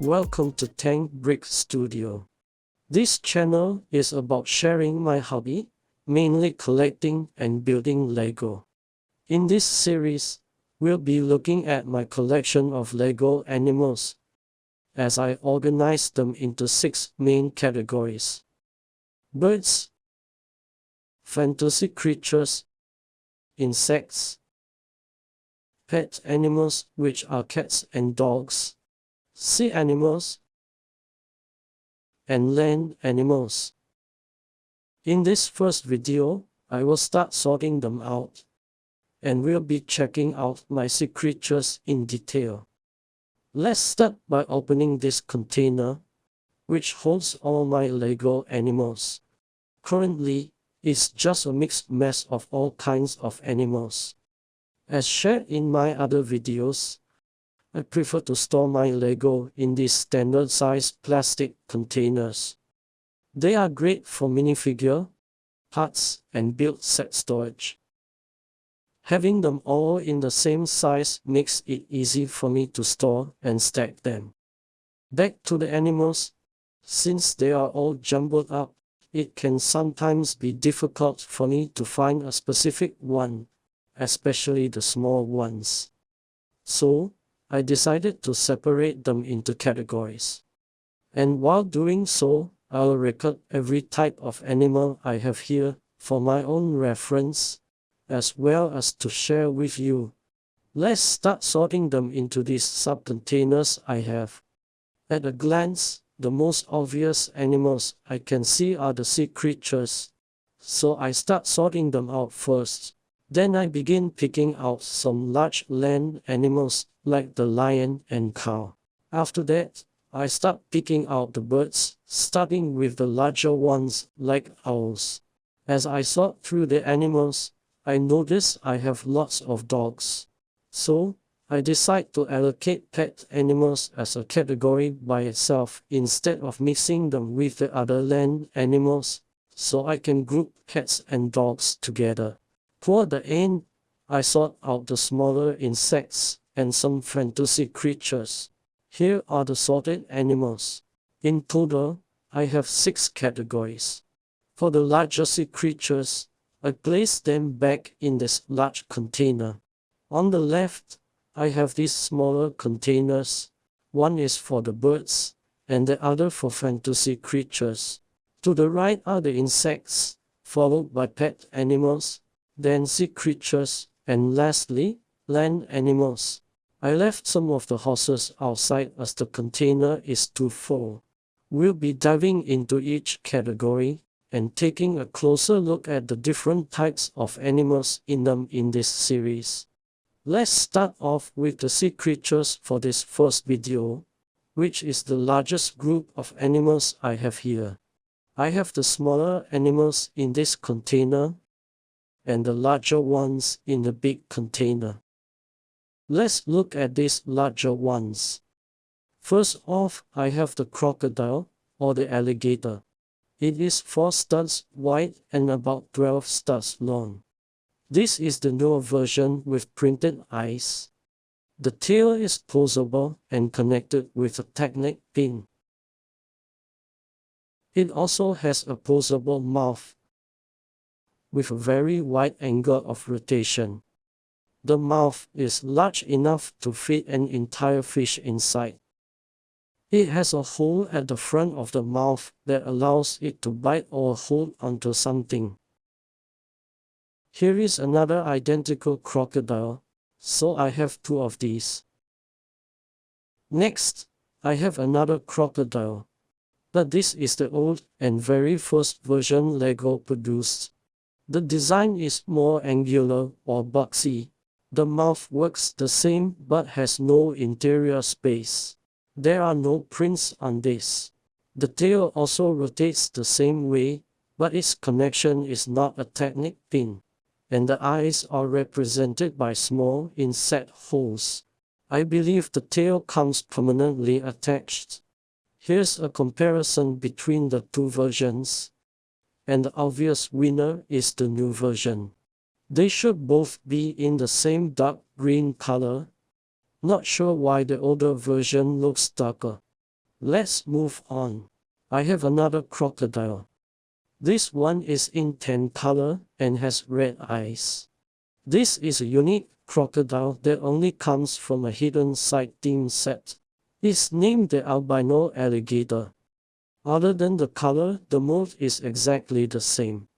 Welcome to Tank Brick Studio. This channel is about sharing my hobby, mainly collecting and building Lego. In this series, we'll be looking at my collection of Lego animals, as I organize them into 6 main categories: birds, fantasy creatures, insects, pet animals which are cats and dogs, sea animals, and land animals. In this first video, I will start sorting them out, and we'll be checking out my sea creatures in detail. Let's start by opening this container, which holds all my Lego animals. Currently, it's just a mixed mess of all kinds of animals. As shared in my other videos, I prefer to store my Lego in these standard-sized plastic containers. They are great for minifigure, parts, and build set storage. Having them all in the same size makes it easy for me to store and stack them. Back to the animals. Since they are all jumbled up, it can sometimes be difficult for me to find a specific one, especially the small ones. So, I decided to separate them into categories. And while doing so, I'll record every type of animal I have here for my own reference, as well as to share with you. Let's start sorting them into these sub-containers I have. At a glance, the most obvious animals I can see are the sea creatures, so I start sorting them out first. Then I begin picking out some large land animals like the lion and cow. After that, I start picking out the birds, starting with the larger ones like owls. As I sort through the animals, I notice I have lots of dogs. So, I decide to allocate pet animals as a category by itself instead of mixing them with the other land animals, so I can group cats and dogs together. Toward the end, I sort out the smaller insects and some fantasy creatures. Here are the sorted animals. In total, I have 6 categories. For the larger sea creatures, I place them back in this large container. On the left, I have these smaller containers. One is for the birds, and the other for fantasy creatures. To the right are the insects, followed by pet animals, then sea creatures, and lastly, land animals. I left some of the horses outside as the container is too full. We'll be diving into each category and taking a closer look at the different types of animals in them in this series. Let's start off with the sea creatures for this first video, which is the largest group of animals I have here. I have the smaller animals in this container, and the larger ones in the big container. Let's look at these larger ones. First off, I have the crocodile, or the alligator. It is 4 studs wide and about 12 studs long. This is the newer version with printed eyes. The tail is posable and connected with a technic pin. It also has a posable mouth with a very wide angle of rotation. The mouth is large enough to fit an entire fish inside. It has a hole at the front of the mouth that allows it to bite or hold onto something. Here is another identical crocodile, so I have 2 of these. Next, I have another crocodile, but this is the old and very first version Lego produced. The design is more angular or boxy. The mouth works the same but has no interior space. There are no prints on this. The tail also rotates the same way, but its connection is not a technic pin, and the eyes are represented by small inset holes. I believe the tail comes permanently attached. Here's a comparison between the 2 versions, and the obvious winner is the new version. They should both be in the same dark green color. Not sure why the older version looks darker. Let's move on. I have another crocodile. This one is in tan color and has red eyes. This is a unique crocodile that only comes from a hidden side theme set. It's named the albino alligator. Other than the color, the mold is exactly the same.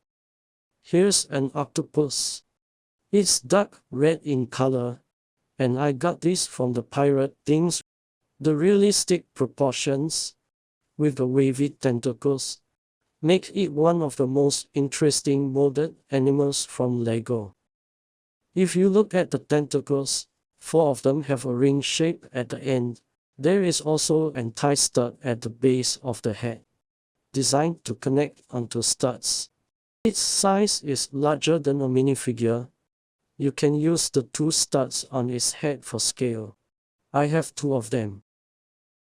Here's an octopus. It's dark red in color, and I got this from the pirate themes. The realistic proportions, with the wavy tentacles, make it one of the most interesting molded animals from Lego. If you look at the tentacles, 4 of them have a ring shape at the end. There is also an anti-stud at the base of the head, designed to connect onto studs. Its size is larger than a minifigure. You can use the 2 studs on its head for scale. I have 2 of them.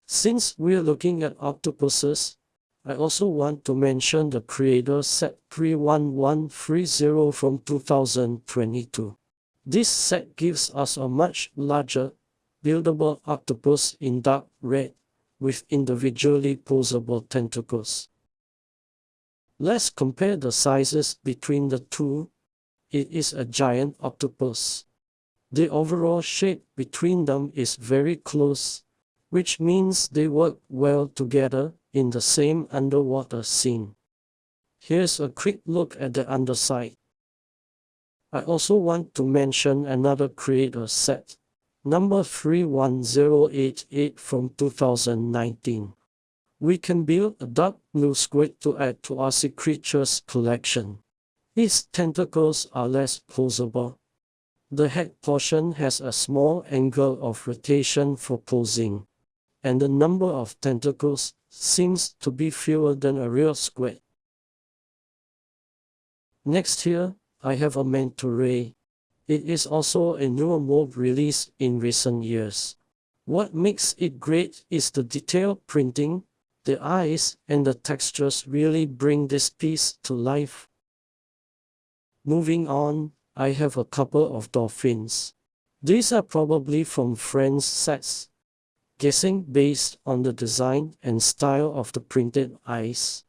Since we're looking at octopuses, I also want to mention the Creator Set 31130 from 2022. This set gives us a much larger, buildable octopus in dark red, with individually posable tentacles. Let's compare the sizes between the two. It is a giant octopus. The overall shape between them is very close, which means they work well together in the same underwater scene. Here's a quick look at the underside. I also want to mention another creator set, number 31088 from 2019. We can build a dark blue squid to add to our sea creatures collection. Its tentacles are less posable. The head portion has a small angle of rotation for posing, and the number of tentacles seems to be fewer than a real squid. Next here, I have a Manta Ray. It is also a newer mold released in recent years. What makes it great is the detailed printing. The eyes and the textures really bring this piece to life. Moving on, I have a couple of dolphins. These are probably from friends' sets, guessing based on the design and style of the printed eyes.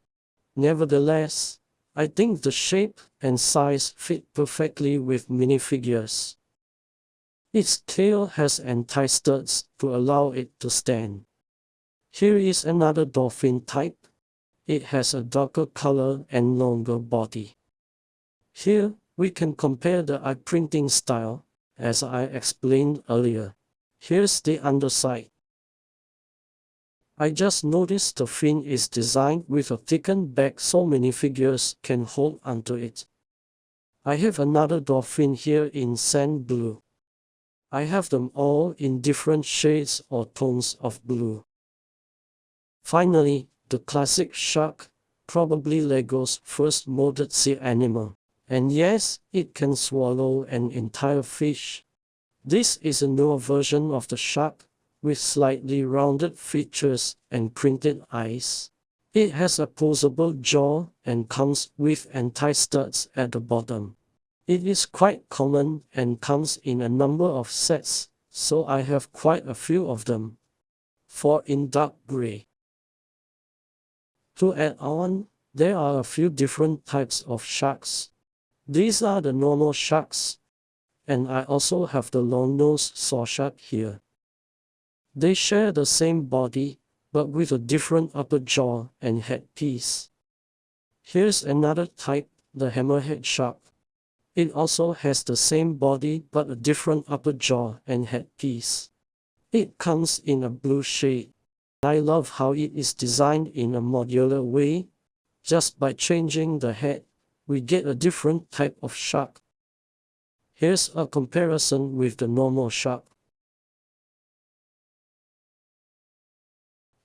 Nevertheless, I think the shape and size fit perfectly with minifigures. Its tail has anti-studs to allow it to stand. Here is another dolphin type. It has a darker color and longer body. Here, we can compare the eye printing style, as I explained earlier. Here's the underside. I just noticed the fin is designed with a thickened back so minifigures can hold onto it. I have another dolphin here in sand blue. I have them all in different shades or tones of blue. Finally, the classic shark, probably Lego's first molded sea animal. And yes, it can swallow an entire fish. This is a newer version of the shark, with slightly rounded features and printed eyes. It has a posable jaw and comes with anti-studs at the bottom. It is quite common and comes in a number of sets, so I have quite a few of them. 4 in dark gray. To add on, there are a few different types of sharks. These are the normal sharks, and I also have the long-nosed saw shark here. They share the same body, but with a different upper jaw and headpiece. Here's another type, the hammerhead shark. It also has the same body but a different upper jaw and headpiece. It comes in a blue shade. I love how it is designed in a modular way. Just by changing the head, we get a different type of shark. Here's a comparison with the normal shark.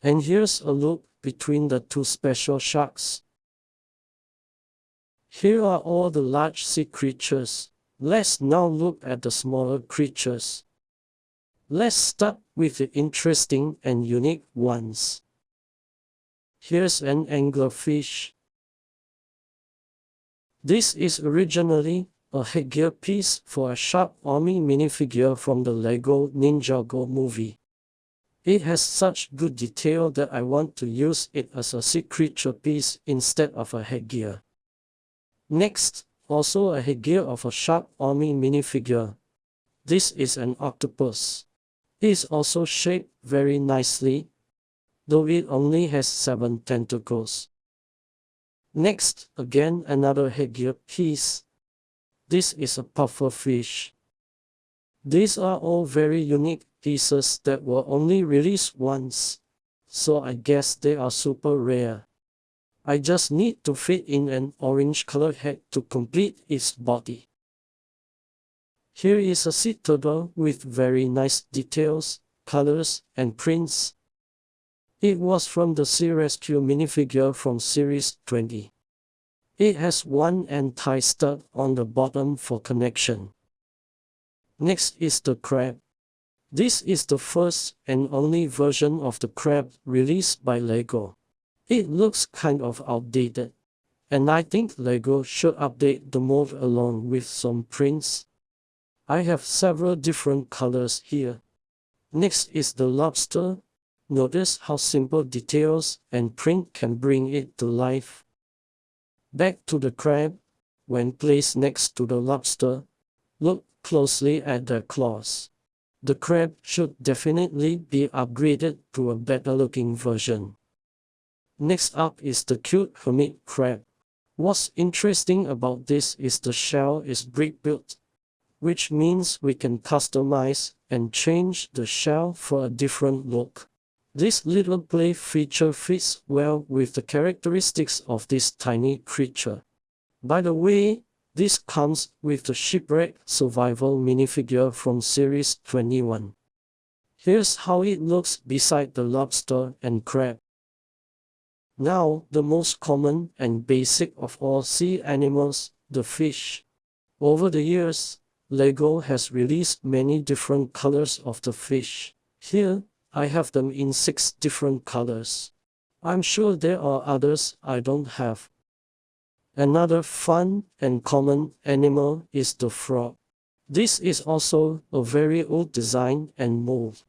And here's a look between the two special sharks. Here are all the large sea creatures. Let's now look at the smaller creatures. Let's start with the interesting and unique ones. Here's an anglerfish. This is originally a headgear piece for a Shark Army minifigure from the LEGO Ninjago movie. It has such good detail that I want to use it as a sea creature piece instead of a headgear. Next, also a headgear of a shark army minifigure. This is an octopus. It is also shaped very nicely, though it only has 7 tentacles. Next, again another headgear piece. This is a pufferfish. These are all very unique pieces that were only released once, so I guess they are super rare. I just need to fit in an orange colored head to complete its body. Here is a sea turtle with very nice details, colors, and prints. It was from the Sea Rescue minifigure from Series 20. It has one anti stud on the bottom for connection. Next is the crab. This is the first and only version of the crab released by LEGO. It looks kind of outdated, and I think LEGO should update the mold along with some prints. I have several different colors here. Next is the lobster. Notice how simple details and print can bring it to life. Back to the crab. When placed next to the lobster, look closely at their claws. The crab should definitely be upgraded to a better looking version. Next up is the cute hermit crab. What's interesting about this is the shell is brick built, which means we can customize and change the shell for a different look. This little play feature fits well with the characteristics of this tiny creature. By the way, this comes with the Shipwreck Survival minifigure from Series 21. Here's how it looks beside the lobster and crab. Now, the most common and basic of all sea animals, the fish. Over the years, LEGO has released many different colors of the fish. Here, I have them in 6 different colors. I'm sure there are others I don't have. Another fun and common animal is the frog. This is also a very old design and mold,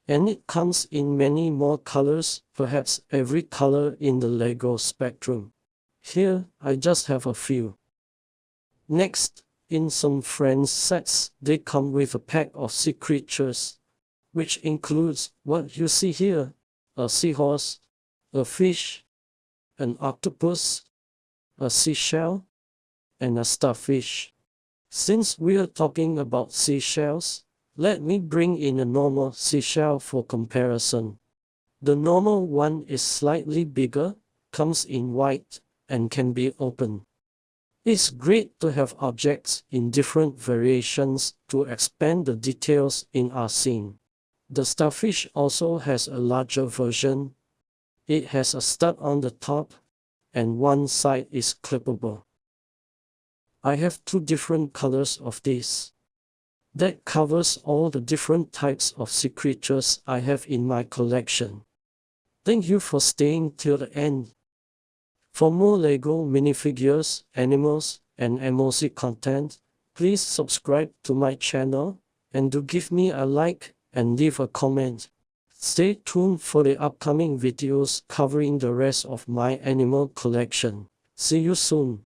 and it comes in many more colors, perhaps every color in the LEGO spectrum. Here, I just have a few. Next, in some friends sets, they come with a pack of sea creatures, which includes what you see here: a seahorse, a fish, an octopus, a seashell, and a starfish. Since we're talking about seashells, let me bring in a normal seashell for comparison. The normal one is slightly bigger, comes in white, and can be opened. It's great to have objects in different variations to expand the details in our scene. The starfish also has a larger version. It has a stud on the top, and one side is clippable. I have 2 different colors of this. That covers all the different types of sea creatures I have in my collection. Thank you for staying till the end. For more LEGO minifigures, animals, and MOC content, please subscribe to my channel, and do give me a like and leave a comment. Stay tuned for the upcoming videos covering the rest of my animal collection. See you soon.